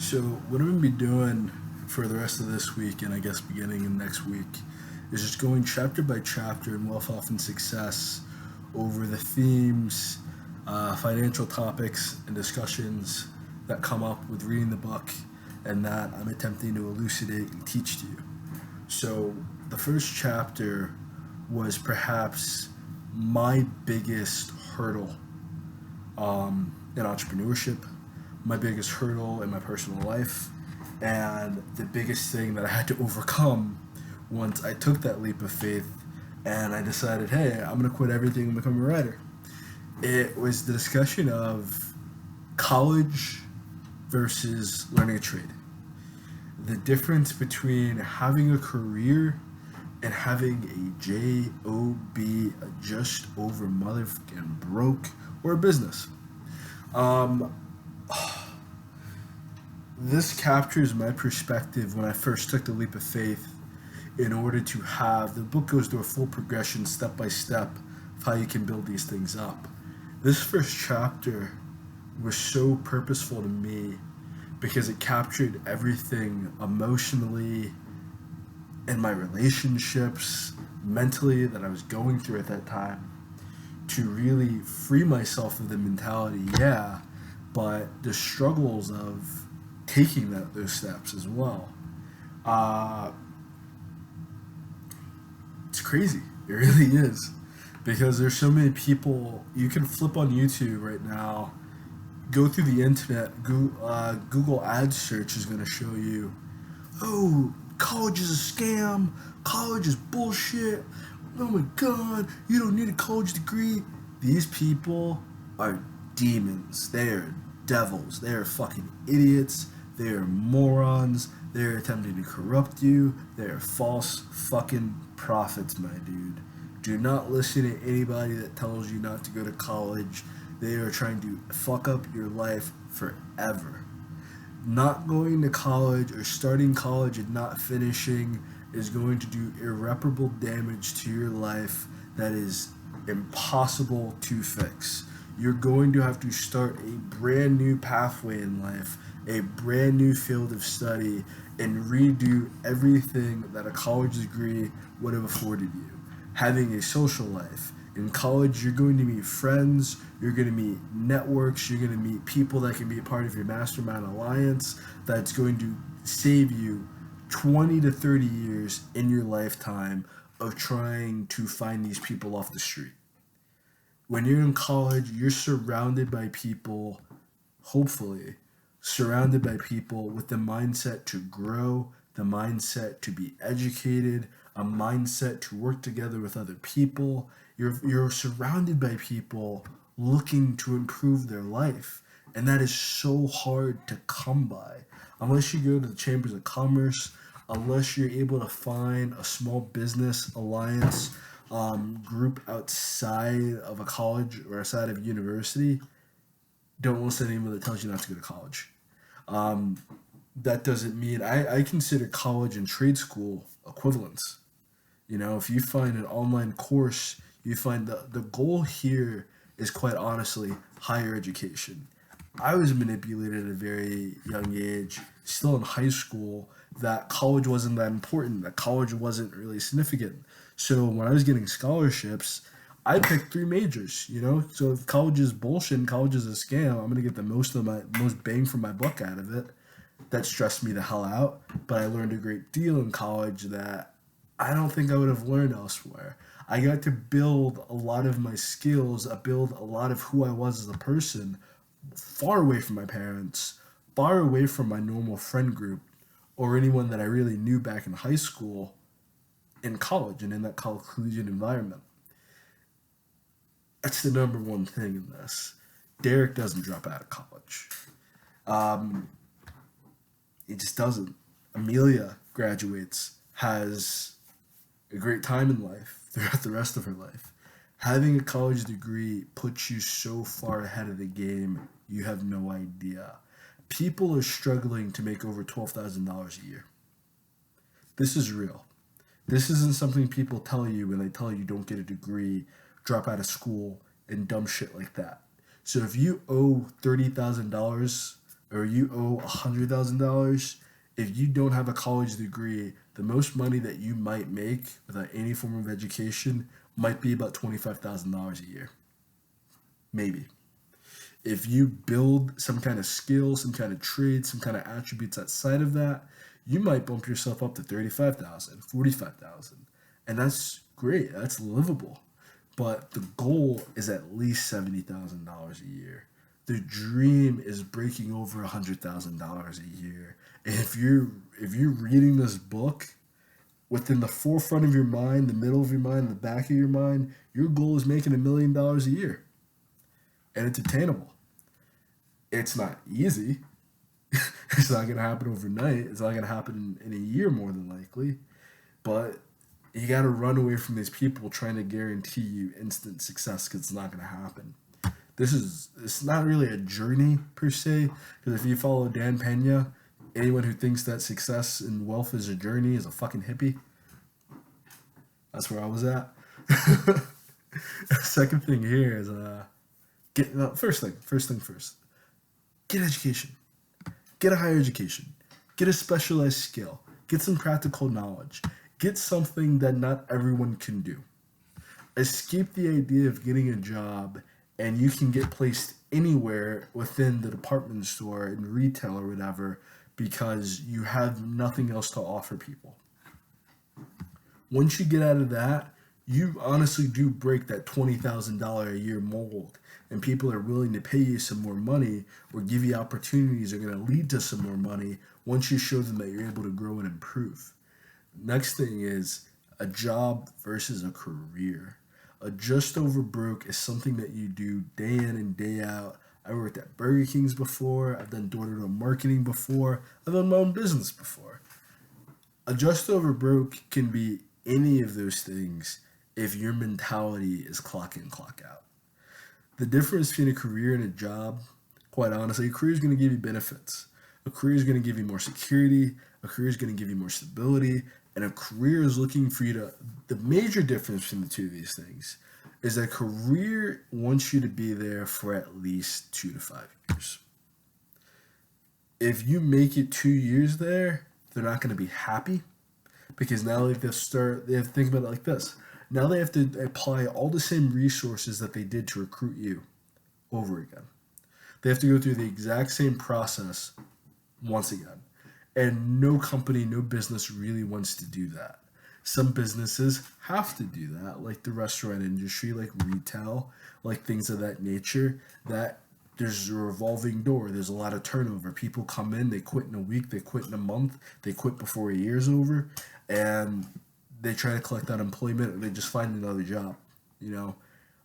So what I'm gonna be doing for the rest of this week, and I guess beginning of next week, is just going chapter by chapter in Wealth, Health, and Success over the themes, financial topics, and discussions that come up with reading the book, and that I'm attempting to elucidate and teach to you. So the first chapter was perhaps my biggest hurdle in entrepreneurship, my biggest hurdle in my personal life, and the biggest thing that I had to overcome once I took that leap of faith and I decided, hey, I'm going to quit everything and become a writer. It was the discussion of college versus learning a trade. The difference between having a career and having a J.O.B, a just over motherfucking broke, or a business. Um, this captures my perspective when I first took the leap of faith in order to have the book goes through a full progression step by step of how you can build these things up. This first chapter was so purposeful to me because it captured everything emotionally in my relationships, mentally that I was going through at that time to really free myself of the mentality, yeah, but the struggles of taking those steps as well. Uh, it's crazy. It really is. Because there's so many people, you can flip on YouTube right now, go through the internet, Google ad search is going to show you, oh, college is a scam, college is bullshit, oh my god, you don't need a college degree. These people are demons. They are devils. They are fucking idiots. They are morons. They're attempting to corrupt you. They are false fucking prophets, my dude. Do not listen to anybody that tells you not to go to college. They are trying to fuck up your life forever. Not going to college or starting college and not finishing is going to do irreparable damage to your life that is impossible to fix. You're going to have to start a brand new pathway in life, a brand new field of study, and redo everything that a college degree would have afforded you. Having a social life. In college, you're going to meet friends, you're going to meet networks, you're going to meet people that can be a part of your mastermind alliance that's going to save you 20 to 30 years in your lifetime of trying to find these people off the street. When you're in college, you're surrounded by people, hopefully, surrounded by people with the mindset to grow, the mindset to be educated, a mindset to work together with other people. You're surrounded by people looking to improve their life. And that is so hard to come by. Unless you go to the chambers of commerce, unless you're able to find a small business alliance group outside of a college or outside of a university, don't listen to anyone that tells you not to go to college. Um, that doesn't mean I consider college and trade school equivalents. You know, if you find an online course, you find the goal here is quite honestly higher education. I was manipulated at a very young age, still in high school, that college wasn't that important, that college wasn't really significant. So when I was getting scholarships, I picked three majors, you know? So if college is bullshit and college is a scam, I'm gonna get the most bang for my buck out of it. That stressed me the hell out, but I learned a great deal in college that I don't think I would have learned elsewhere. I got to build a lot of my skills, build a lot of who I was as a person, far away from my parents, far away from my normal friend group, or anyone that I really knew back in high school, in college, and in that college collegiate environment. That's the number one thing in this. Derek doesn't drop out of college. Um, he just doesn't. Amelia graduates, has a great time in life throughout the rest of her life. Having a college degree puts you so far ahead of the game, you have no idea. People are struggling to make over $12,000 a year. This is real. This isn't something people tell you when they tell you don't get a degree, drop out of school, and dumb shit like that. So if you owe $30,000 or you owe $100,000, if you don't have a college degree, the most money that you might make without any form of education might be about $25,000 a year. Maybe. If you build some kind of skill, some kind of trade, some kind of attributes outside of that, you might bump yourself up to 35,000, 45,000, and that's great. That's livable. But the goal is at least $70,000 a year. The dream is breaking over $100,000 a year. And if you're reading this book within the forefront of your mind, the middle of your mind, the back of your mind, your goal is making $1 million a year, and it's attainable. It's not easy. It's not going to happen overnight. It's not going to happen in a year, more than likely. But you got to run away from these people trying to guarantee you instant success, because it's not going to happen. It's not really a journey per se, because if you follow Dan Pena, anyone who thinks that success and wealth is a journey is a fucking hippie. That's where I was at. Second thing here is first thing first. Get education. Get a higher education. Get a specialized skill. Get some practical knowledge. Get something that not everyone can do. Escape the idea of getting a job and you can get placed anywhere within the department store and retail or whatever because you have nothing else to offer people. Once you get out of that, you honestly do break that $20,000 a year mold, and people are willing to pay you some more money or give you opportunities that are going to lead to some more money once you show them that you're able to grow and improve. Next thing is a job versus a career. A just over broke is something that you do day in and day out. I worked at Burger King's before. I've done door-to-door marketing before. I've done my own business before. A just over broke can be any of those things if your mentality is clock in, clock out. The difference between a career and a job, quite honestly, a career is going to give you benefits. A career is going to give you more security. A career is going to give you more stability. And a career is looking for you to... The major difference between the two of these things is that a career wants you to be there for at least 2 to 5 years. If you make it 2 years there, they're not going to be happy, because now they have to think about it like this. Now they have to apply all the same resources that they did to recruit you over again. They have to go through the exact same process once again. And no company, no business really wants to do that. Some businesses have to do that, like the restaurant industry, like retail, like things of that nature, that there's a revolving door. There's a lot of turnover. People come in, they quit in a week, they quit in a month, they quit before a year's over, and they try to collect unemployment, or they just find another job.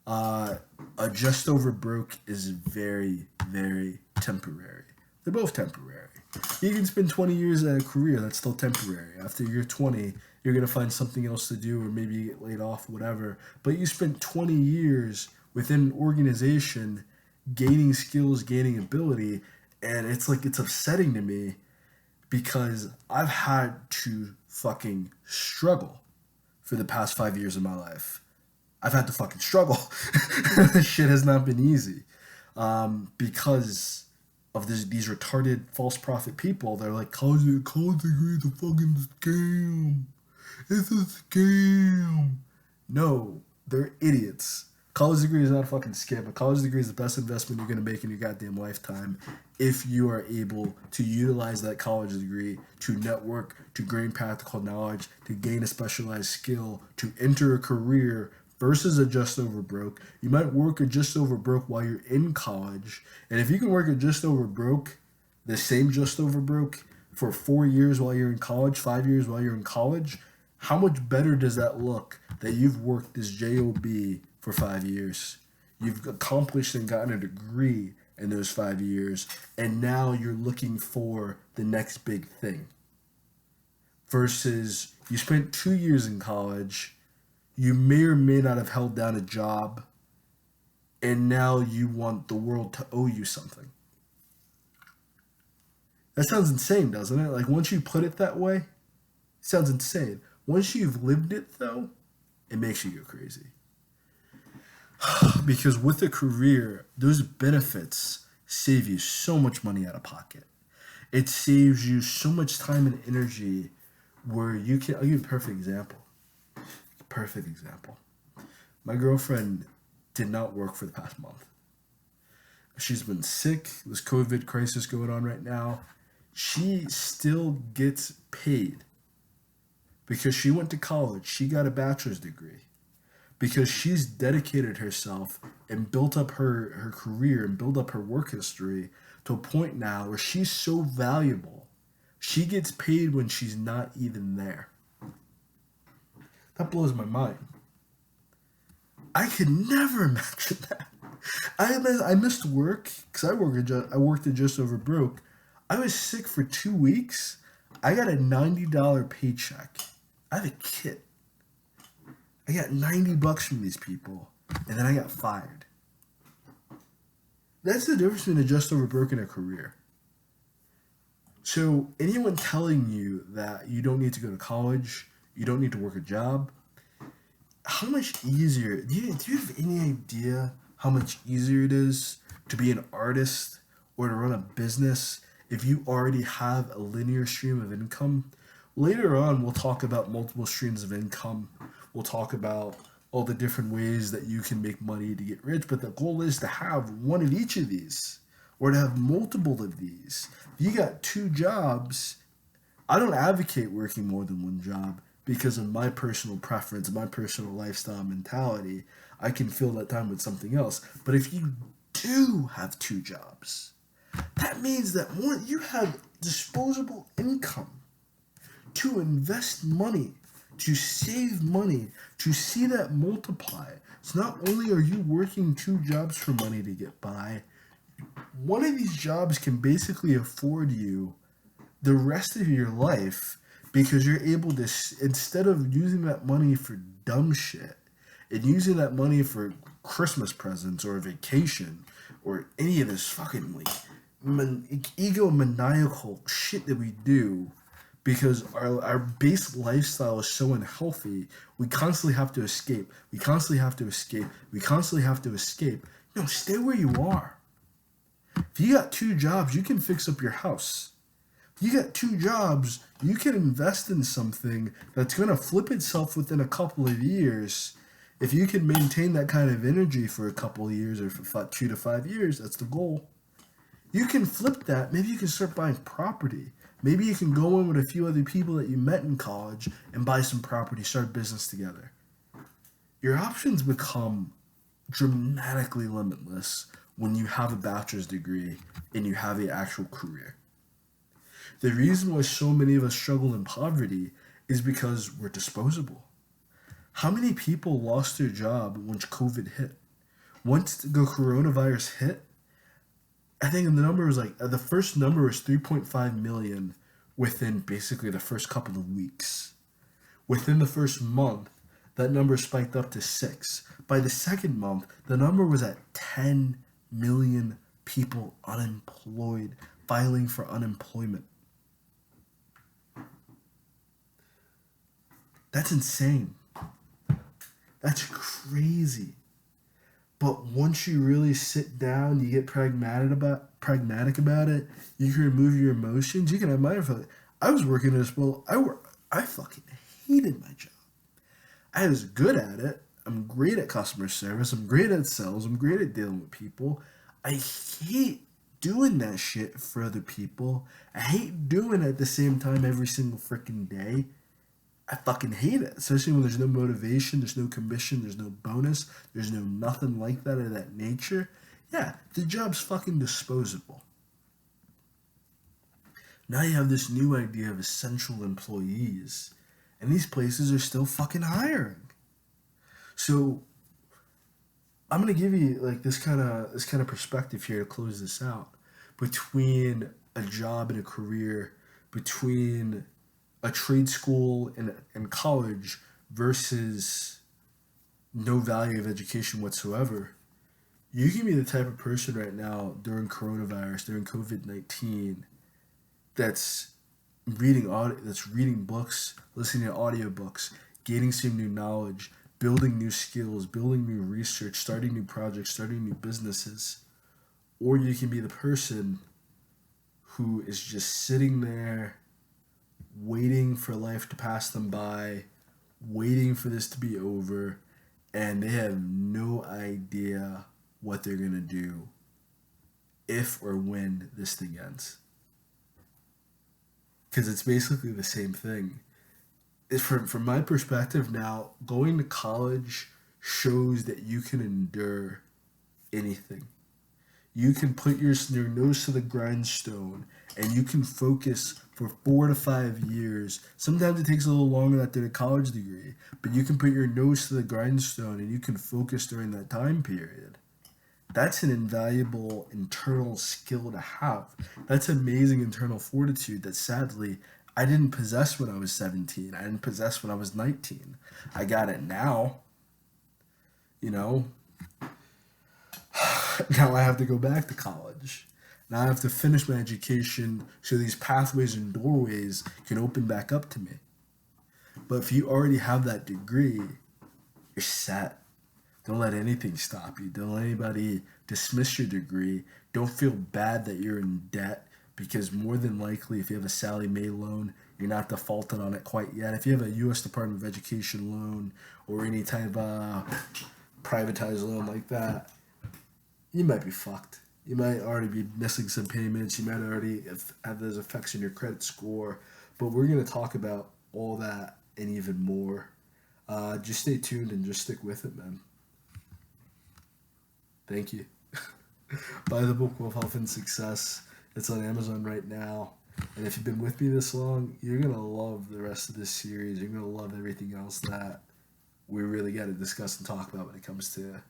A just over broke is very, very temporary. They're both temporary. You can spend 20 years at a career, that's still temporary. After you're 20, you're going to find something else to do, or maybe you get laid off, whatever. But you spent 20 years within an organization gaining skills, gaining ability, and it's upsetting to me because I've had to fucking struggle for the past 5 years of my life. I've had to fucking struggle. This shit has not been easy. Because of these retarded false prophet people. They're like, college degree is a fucking scam. It's a scam. No, they're idiots. College degree is not a fucking scam. A college degree is the best investment you're going to make in your goddamn lifetime if you are able to utilize that college degree to network, to gain practical knowledge, to gain a specialized skill, to enter a career versus a just over broke. You might work a just over broke while you're in college. And if you can work a just over broke, the same just over broke, for 4 years while you're in college, 5 years while you're in college, how much better does that look that you've worked as J.O.B. for 5 years? You've accomplished and gotten a degree in those 5 years, and now you're looking for the next big thing. Versus you spent 2 years in college, you may or may not have held down a job, and now you want the world to owe you something. That sounds insane, doesn't it? Like, once you put it that way, it sounds insane. Once you've lived it, though, it makes you go crazy. Because with a career, those benefits save you so much money out of pocket. It saves you so much time and energy where you can. I'll give you a perfect example. Perfect example. My girlfriend did not work for the past month. She's been sick. This COVID crisis going on right now. She still gets paid because she went to college. She got a bachelor's degree because she's dedicated herself and built up her career and built up her work history to a point now where she's so valuable. She gets paid when she's not even there. That blows my mind. I could never imagine that. I missed work because I worked at Just Over Broke. I was sick for 2 weeks. I got a $90 paycheck. I have a kid. I got $90 from these people, and then I got fired. That's the difference between a Just Over Broke and a career. So anyone telling you that you don't need to go to college, you don't need to work a job, how much easier, do you have any idea how much easier it is to be an artist or to run a business if you already have a linear stream of income? Later on, we'll talk about multiple streams of income. We'll talk about all the different ways that you can make money to get rich, but the goal is to have one of each of these or to have multiple of these. If you got 2 jobs, I don't advocate working more than one job because of my personal preference, my personal lifestyle mentality. I can fill that time with something else. But if you do have 2 jobs, that means that you have disposable income to invest money, to save money, to see that multiply. So not only are you working 2 jobs for money to get by, one of these jobs can basically afford you the rest of your life because you're able to, instead of using that money for dumb shit and using that money for Christmas presents or a vacation or any of this fucking like egomaniacal shit that we do because our base lifestyle is so unhealthy, we constantly have to escape. We constantly have to escape. We constantly have to escape. No, stay where you are. If you got 2 jobs, you can fix up your house. If you got 2 jobs, you can invest in something that's going to flip itself within a couple of years. If you can maintain that kind of energy for a couple of years or for 2 to 5 years, that's the goal. You can flip that. Maybe you can start buying property. Maybe you can go in with a few other people that you met in college and buy some property, start a business together. Your options become dramatically limitless when you have a bachelor's degree and you have an actual career. The reason why so many of us struggle in poverty is because we're disposable. How many people lost their job once COVID hit? Once the coronavirus hit, I think the number was the first number was 3.5 million within basically the first couple of weeks. Within the first month, that number spiked up to 6. By the second month, the number was at 10 million people unemployed, filing for unemployment. That's insane. That's crazy. But once you really sit down, you get pragmatic about it, you can remove your emotions, you can have mindfulness. I was working as well. I fucking hated my job. I was good at it. I'm great at customer service. I'm great at sales. I'm great at dealing with people. I hate doing that shit for other people. I hate doing it at the same time every single freaking day. I fucking hate it, especially when there's no motivation, there's no commission, there's no bonus, there's no nothing like that of that nature. Yeah, the job's fucking disposable. Now you have this new idea of essential employees, and these places are still fucking hiring. So I'm gonna give you like this kind of perspective here to close this out between a job and a career, between a trade school and college versus no value of education whatsoever. You can be the type of person right now during coronavirus, during COVID-19, that's reading books, listening to audiobooks, gaining some new knowledge, building new skills, building new research, starting new projects, starting new businesses, or you can be the person who is just sitting there waiting for life to pass them by, waiting for this to be over, and they have no idea what they're going to do if or when this thing ends. Because it's basically the same thing. From my perspective now, going to college shows that you can endure anything. You can put your nose to the grindstone and you can focus for 4 to 5 years. Sometimes it takes a little longer to get a college degree, but you can put your nose to the grindstone and you can focus during that time period. That's an invaluable internal skill to have. That's amazing internal fortitude that sadly I didn't possess when I was 17. I didn't possess when I was 19. I got it now. You know, now I have to go back to college. Now I have to finish my education so these pathways and doorways can open back up to me. But if you already have that degree, you're set. Don't let anything stop you. Don't let anybody dismiss your degree. Don't feel bad that you're in debt because more than likely, if you have a Sallie Mae loan, you're not defaulted on it quite yet. If you have a U.S. Department of Education loan or any type of privatized loan like that, you might be fucked. You might already be missing some payments. You might already have those effects on your credit score. But we're going to talk about all that and even more. Just stay tuned and just stick with it, man. Thank you. Buy the book Wealth, Health, and Success. It's on Amazon right now. And if you've been with me this long, you're going to love the rest of this series. You're going to love everything else that we really got to discuss and talk about when it comes to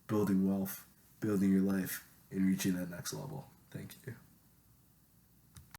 building wealth, building your life, and reaching that next level. Thank you.